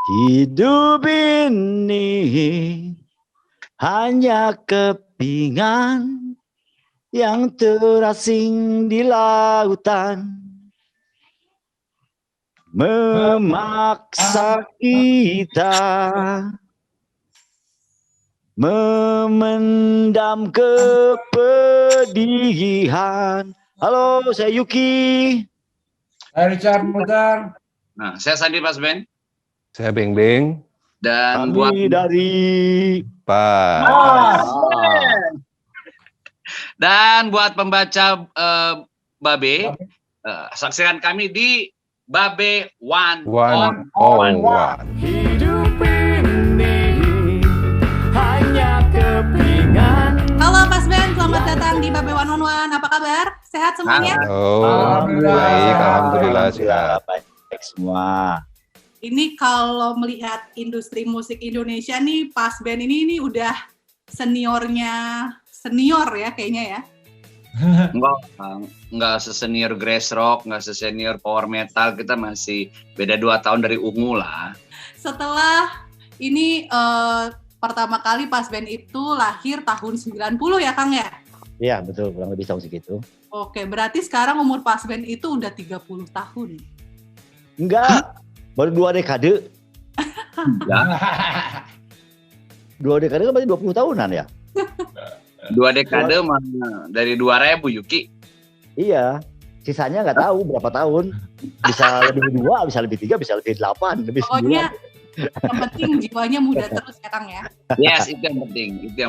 Hidup ini hanya kepingan yang terasing di lautan, memaksa kita memendam kepedihan. Halo, saya Yuki. Saya Richard Mutar. Nah, saya Sandi Mas Ben. Saya Beng Beng. Kami Dan buat dari dan buat pembaca Babe, saksikan kami di Babe 101. Hidup ini hanya kepingan. Halo Mas Ben, selamat datang di Babe 101. Apa kabar? Sehat semuanya? Baik, alhamdulillah sehat. Baik semua. Ini kalau melihat industri musik Indonesia nih, Pas Ben ini udah senior ya kayaknya ya. Enggak sesenior grass rock, enggak sesenior power metal, kita masih beda 2 tahun dari Ungu lah. Setelah ini pertama kali Pas Ben itu lahir tahun 90 ya Kang ya? Iya betul, kurang lebih tahun segitu. Oke, berarti sekarang umur Pas Ben itu udah 30 tahun. Enggak, baru 2 dekade. Ya, 2 dekade kan berarti 20 tahunan ya? 2 dekade mana dari 2000 Yuki. Iya, sisanya nggak tahu berapa tahun. Bisa lebih 2, bisa lebih 3, bisa lebih 8, lebih 9. Pokoknya yang penting jiwanya muda terus ya Kang ya. Yes, itu yang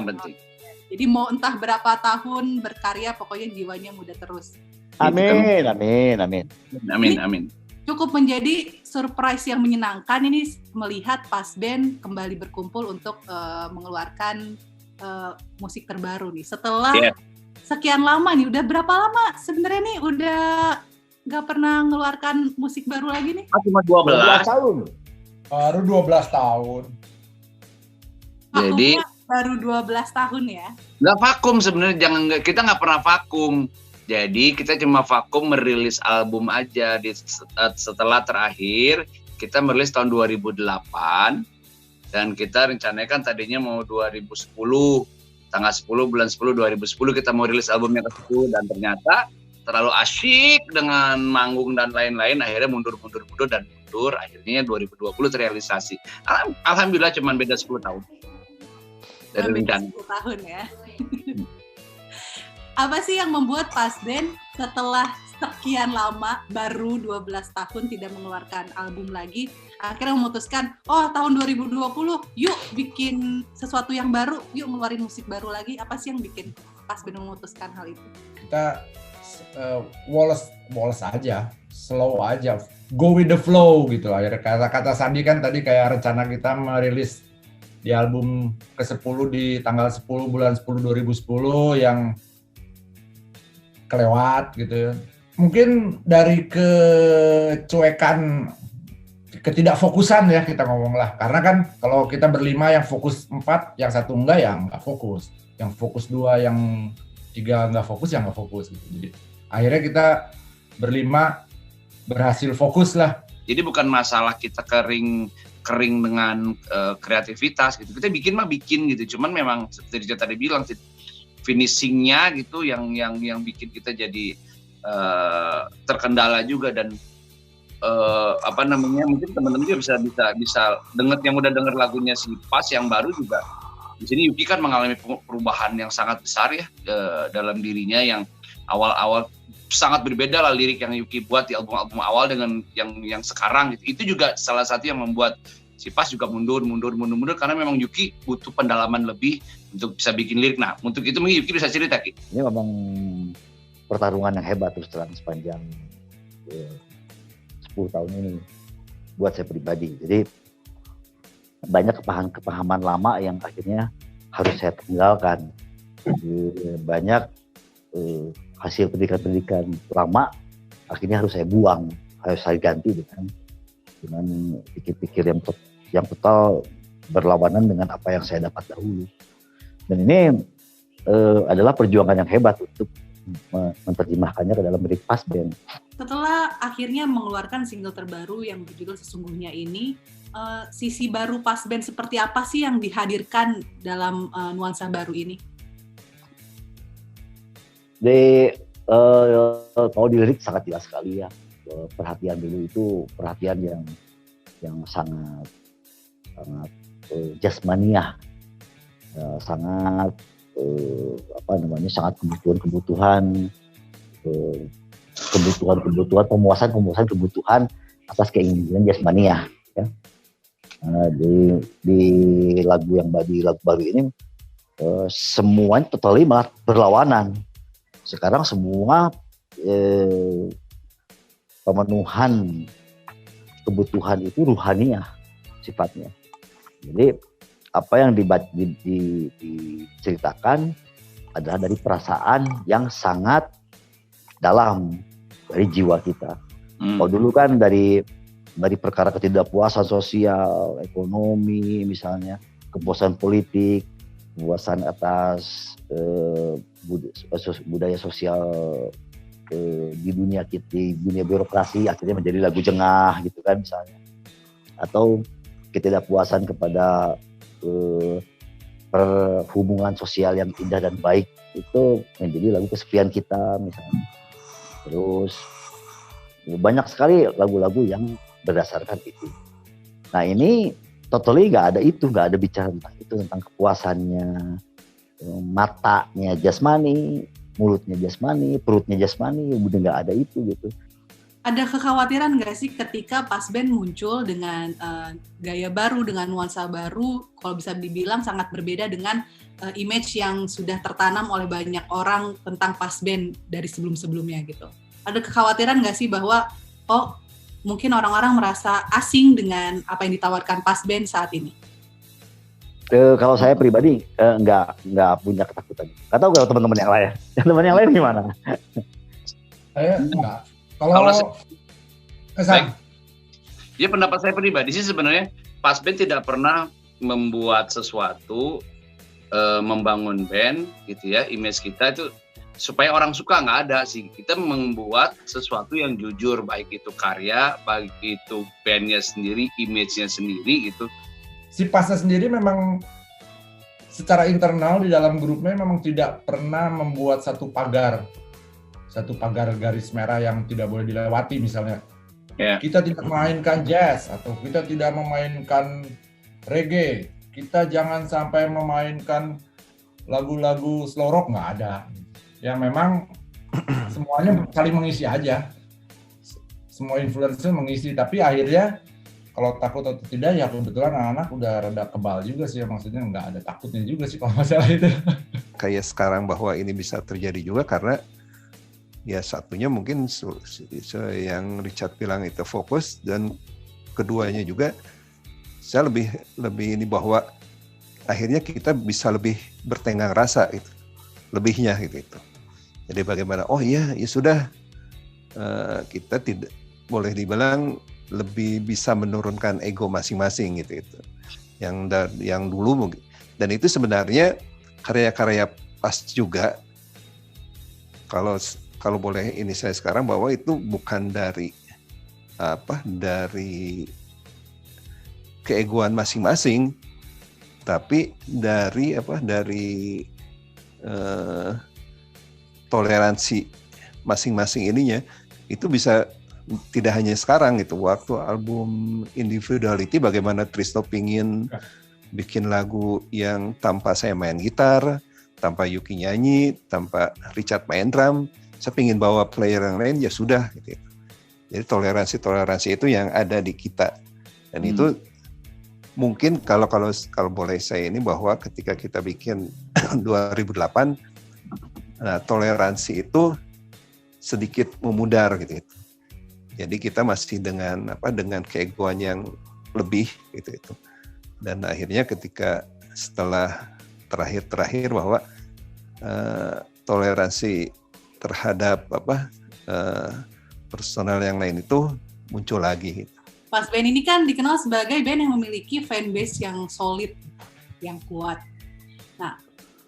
penting. Jadi mau entah berapa tahun berkarya, pokoknya jiwanya muda terus. Amin. Amin. Cukup menjadi surprise yang menyenangkan ini melihat Pas Ben kembali berkumpul untuk mengeluarkan musik terbaru nih. Setelah sekian lama nih, udah berapa lama sebenarnya nih udah nggak pernah mengeluarkan musik baru lagi nih? Cuma 12 tahun. Baru 12 tahun. Jadi baru 12 tahun ya. nggak vakum sebenarnya, kita nggak pernah vakum. Jadi kita cuma vakum merilis album aja setelah terakhir kita merilis tahun 2008 dan kita rencanakan kan tadinya mau 2010 tanggal 10 bulan 10 2010 kita mau rilis albumnya ke-10 dan ternyata terlalu asyik dengan manggung dan lain-lain, akhirnya mundur akhirnya 2020 terrealisasi. Alhamdulillah cuma beda 10 tahun dari rencana. 10 tahun ya. Apa sih yang membuat Pas Ben setelah sekian lama, baru 12 tahun tidak mengeluarkan album lagi, akhirnya memutuskan, tahun 2020 yuk bikin sesuatu yang baru, yuk ngeluarin musik baru lagi. Apa sih yang bikin Pas Ben memutuskan hal itu? Kita woles aja, slow aja, go with the flow gitu lah. Kata Sandi kan tadi kayak rencana kita merilis di album ke-10 di tanggal 10 bulan 10 2010 yang kelewat gitu. Mungkin dari kecuekan, ketidakfokusan ya kita ngomong lah. Karena kan kalau kita berlima yang fokus 4, yang satu enggak ya enggak fokus. Yang fokus 2, yang 3 enggak fokus ya enggak fokus gitu. Jadi akhirnya kita berlima berhasil fokus lah. Jadi bukan masalah kita kering dengan kreativitas gitu. Kita bikin gitu. Cuman memang seperti Richard tadi bilang, finishingnya gitu yang bikin kita jadi terkendala juga dan mungkin teman-teman juga bisa denger yang udah denger lagunya si Pas yang baru juga. Di sini Yuki kan mengalami perubahan yang sangat besar ya dalam dirinya, yang awal-awal sangat berbeda lah lirik yang Yuki buat di album-album awal dengan yang sekarang gitu. Itu juga salah satu yang membuat si Pas juga mundur karena memang Yuki butuh pendalaman lebih untuk bisa bikin lirik. Nah, untuk itu mungkin Yuki bisa cerita, Ki. Ini memang pertarungan yang hebat terus terang sepanjang 10 tahun ini buat saya pribadi. Jadi banyak kepahaman lama yang akhirnya harus saya tinggalkan. Banyak hasil pendidikan lama akhirnya harus saya buang, harus saya ganti dengan pikir-pikir yang total berlawanan dengan apa yang saya dapat dahulu. Dan ini adalah perjuangan yang hebat untuk menerjemahkannya ke dalam lirik Pasben. Setelah akhirnya mengeluarkan single terbaru yang berjudul Sesungguhnya ini, sisi baru Pasben seperti apa sih yang dihadirkan dalam nuansa baru ini? Kalau di lirik sangat jelas sekali ya. Perhatian dulu itu perhatian yang sangat jasmaniah, sangat sangat kebutuhan pemuasan kebutuhan atas keinginan jasmaniah ya. Di lagu baru ini semuanya totally berlawanan. Sekarang semua pemenuhan kebutuhan itu ruhaniah sifatnya. Jadi apa yang diceritakan adalah dari perasaan yang sangat dalam dari jiwa kita. Kalau dulu kan dari perkara ketidakpuasan sosial, ekonomi misalnya, kepuasan politik, kepuasan atas budaya sosial di dunia birokrasi, akhirnya menjadi lagu jengah gitu kan misalnya, atau ketidakpuasan kepada perhubungan sosial yang indah dan baik itu menjadi lagu kesepian kita misalnya. Terus banyak sekali lagu-lagu yang berdasarkan itu. Nah ini totally nggak ada bicara tentang itu, tentang kepuasannya, matanya jasmani, mulutnya jasmani, perutnya jasmani, udah nggak ada itu gitu. Ada kekhawatiran nggak sih ketika Pasben muncul dengan gaya baru, dengan nuansa baru, kalau bisa dibilang sangat berbeda dengan image yang sudah tertanam oleh banyak orang tentang Pasben dari sebelum-sebelumnya gitu. Ada kekhawatiran nggak sih bahwa mungkin orang-orang merasa asing dengan apa yang ditawarkan Pasben saat ini? Kalau saya pribadi nggak punya ketakutan. Nggak tahu kalau teman-teman yang lain. Teman yang lain gimana? Saya enggak. Kalau ya pendapat saya pribadi sih sebenarnya Pasben tidak pernah membuat sesuatu membangun band gitu ya, image kita itu supaya orang suka, nggak ada sih. Kita membuat sesuatu yang jujur, baik itu karya, baik itu bandnya sendiri, image-nya sendiri gitu. Si Pasnya sendiri memang secara internal di dalam grupnya memang tidak pernah membuat satu pagar garis merah yang tidak boleh dilewati misalnya. Yeah. Kita tidak memainkan jazz atau kita tidak memainkan reggae. Kita jangan sampai memainkan lagu-lagu slow rock, nggak ada. Ya memang semuanya saling mengisi aja. Semua influencer mengisi, tapi akhirnya kalau takut atau tidak ya kebetulan anak-anak udah rada kebal juga sih, maksudnya nggak ada takutnya juga sih kalau masalah itu. Kayak sekarang bahwa ini bisa terjadi juga karena ya satunya mungkin yang Richard bilang itu fokus, dan keduanya juga saya lebih ini bahwa akhirnya kita bisa lebih bertenggang rasa itu, lebihnya gitu. Jadi bagaimana? Oh iya, ya sudah, kita tidak boleh dibilang lebih bisa menurunkan ego masing-masing gitu. Yang dulu mungkin, dan itu sebenarnya karya-karya Pas juga. Kalau boleh ini saya sekarang bahwa itu bukan dari keegoan masing-masing, tapi dari toleransi masing-masing ininya. Itu bisa tidak hanya sekarang gitu, waktu album Individuality bagaimana Trisno pingin bikin lagu yang tanpa saya main gitar, tanpa Yuki nyanyi, tanpa Richard main drum, saya pingin bawa player yang lain, ya sudah gitu. Jadi toleransi itu yang ada di kita, dan itu mungkin kalau boleh saya ini bahwa ketika kita bikin 2008, nah, toleransi itu sedikit memudar gitu. Jadi kita masih dengan keegoan yang lebih gitu. Dan akhirnya ketika setelah terakhir bahwa toleransi terhadap personal yang lain itu muncul lagi. Pasben ini kan dikenal sebagai band yang memiliki fanbase yang solid, yang kuat. Nah,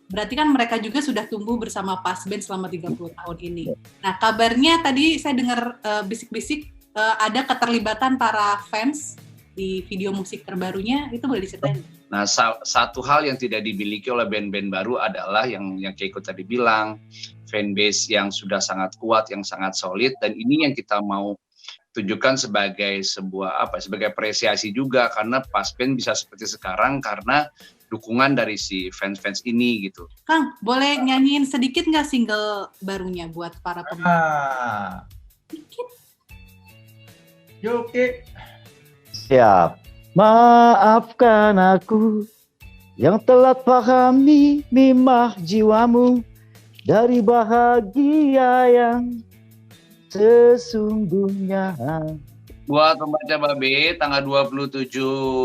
berarti kan mereka juga sudah tumbuh bersama Pasben selama 30 tahun ini. Nah, kabarnya tadi saya dengar bisik-bisik ada keterlibatan para fans di video musik terbarunya, itu boleh diceritain? Nah, satu hal yang tidak dimiliki oleh band-band baru adalah yang Keiko tadi bilang, fanbase yang sudah sangat kuat, yang sangat solid, dan ini yang kita mau tunjukkan sebagai sebagai apresiasi juga, karena Pasben bisa seperti sekarang karena dukungan dari si fans-fans ini gitu. Kang, boleh nyanyiin sedikit nggak single barunya buat para pemain? Sedikit. Oke. Siap. Maafkan aku yang telat pahami mimah jiwamu dari bahagia yang sesungguhnya. Buat pembaca Babe, tanggal 27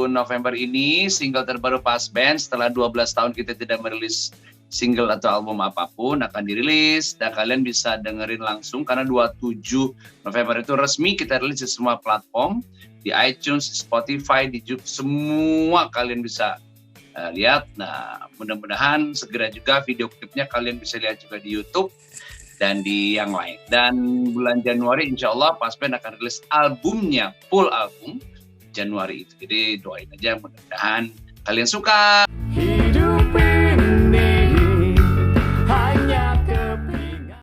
November ini single terbaru Pasben setelah 12 tahun kita tidak merilis single atau album apapun akan dirilis dan kalian bisa dengerin langsung karena 27 November itu resmi kita rilis di semua platform, di iTunes, Spotify, di YouTube, semua kalian bisa lihat. Nah, mudah-mudahan segera juga video klipnya kalian bisa lihat juga di YouTube dan di yang lain. Dan bulan Januari insya Allah Pasben akan rilis albumnya, full album Januari itu. Jadi doain aja mudah-mudahan kalian suka.